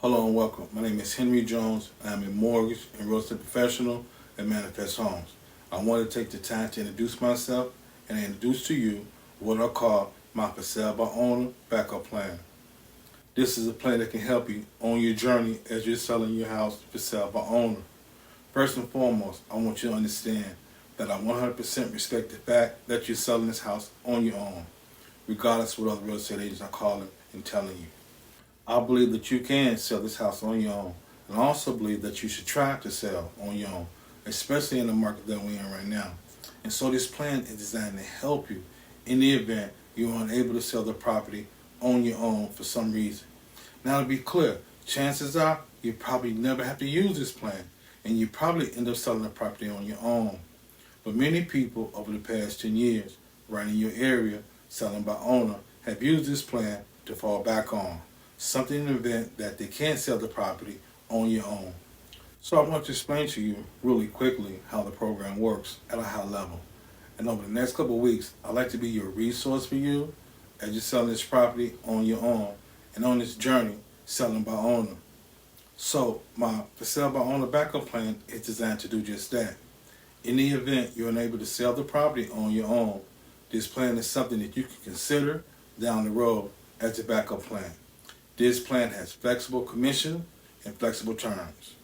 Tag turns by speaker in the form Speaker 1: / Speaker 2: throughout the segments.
Speaker 1: Hello and welcome. My name is Henry Jones. I am a mortgage and real estate professional at Manifest Homes. I want to take the time to introduce myself and introduce to you what I call my for sale by owner backup plan. This is a plan that can help you on your journey as you're selling your house for sale by owner. First and foremost, I want you to understand that I 100% respect the fact that you're selling this house on your own, regardless of what other real estate agents are calling and telling you. I believe that you can sell this house on your own, and I also believe that you should try to sell on your own, especially in the market that we're in right now. And so this plan is designed to help you in the event you're unable to sell the property on your own for some reason. Now, to be clear, chances are you probably never have to use this plan, and you probably end up selling the property on your own. But many people over the past 10 years, right in your area, selling by owner, have used this plan to fall back on. Something in the event that they can't sell the property on your own. So I want to explain to you really quickly how the program works at a high level. And over the next couple of weeks, I'd like to be your resource for you as you're selling this property on your own and on this journey selling by owner. So my for sale by owner backup plan is designed to do just that. In the event you're unable to sell the property on your own, this plan is something that you can consider down the road as a backup plan. This plan has flexible commission and flexible terms.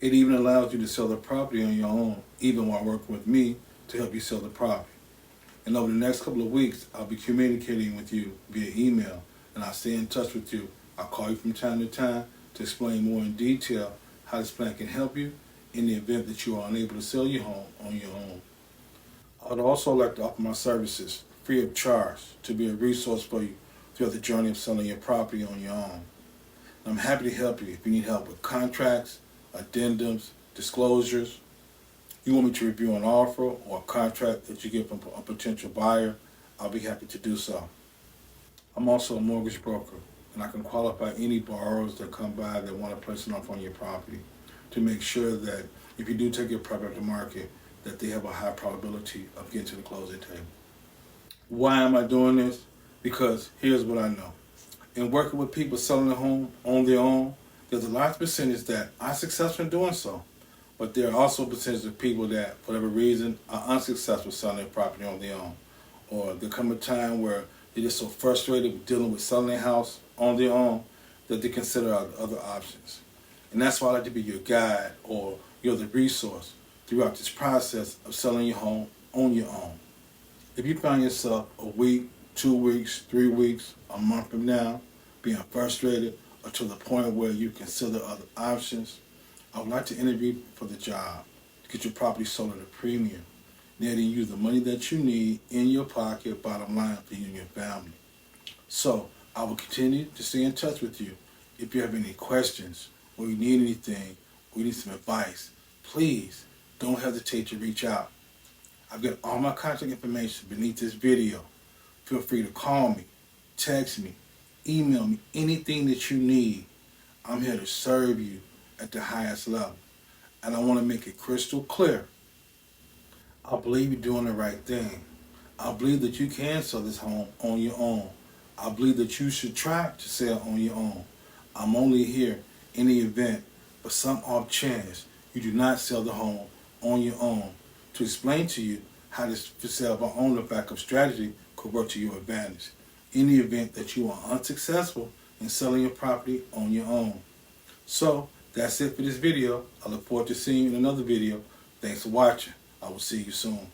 Speaker 1: It even allows you to sell the property on your own, even while working with me to help you sell the property. And over the next couple of weeks, I'll be communicating with you via email, and I'll stay in touch with you. I'll call you from time to time to explain more in detail how this plan can help you in the event that you are unable to sell your home on your own. I'd also like to offer my services free of charge to be a resource for you throughout the journey of selling your property on your own. I'm happy to help you if you need help with contracts, addendums, disclosures. You want me to review an offer or a contract that you get from a potential buyer, I'll be happy to do so. I'm also a mortgage broker, and I can qualify any borrowers that come by that want to place an offer on your property to make sure that if you do take your property to market, that they have a high probability of getting to the closing table. Why am I doing this? Because here's what I know. In working with people selling a home on their own, there's a large percentage that are successful in doing so. But there are also a percentage of people that, for whatever reason, are unsuccessful selling their property on their own. Or there come a time where they're just so frustrated with dealing with selling their house on their own that they consider other options. And that's why I like to be your guide, or you're the resource throughout this process of selling your home on your own. If you find yourself a week, 2 weeks, 3 weeks, a month from now, being frustrated or to the point where you consider other options, I would like to interview for the job to get your property sold at a premium, netting you the money that you need in your pocket, bottom line for you and your family. So I will continue to stay in touch with you. If you have any questions or you need anything or you need some advice, please don't hesitate to reach out. I've got all my contact information beneath this video. Feel free to call me, text me, email me, anything that you need. I'm here to serve you at the highest level. And I want to make it crystal clear. I believe you're doing the right thing. I believe that you can sell this home on your own. I believe that you should try to sell on your own. I'm only here in the event, but some off chance, you do not sell the home on your own, to explain to you how this for sale by owner backup strategy could work to your advantage in the event that you are unsuccessful in selling your property on your own. So that's it for this video. I look forward to seeing you in another video. Thanks for watching. I will see you soon.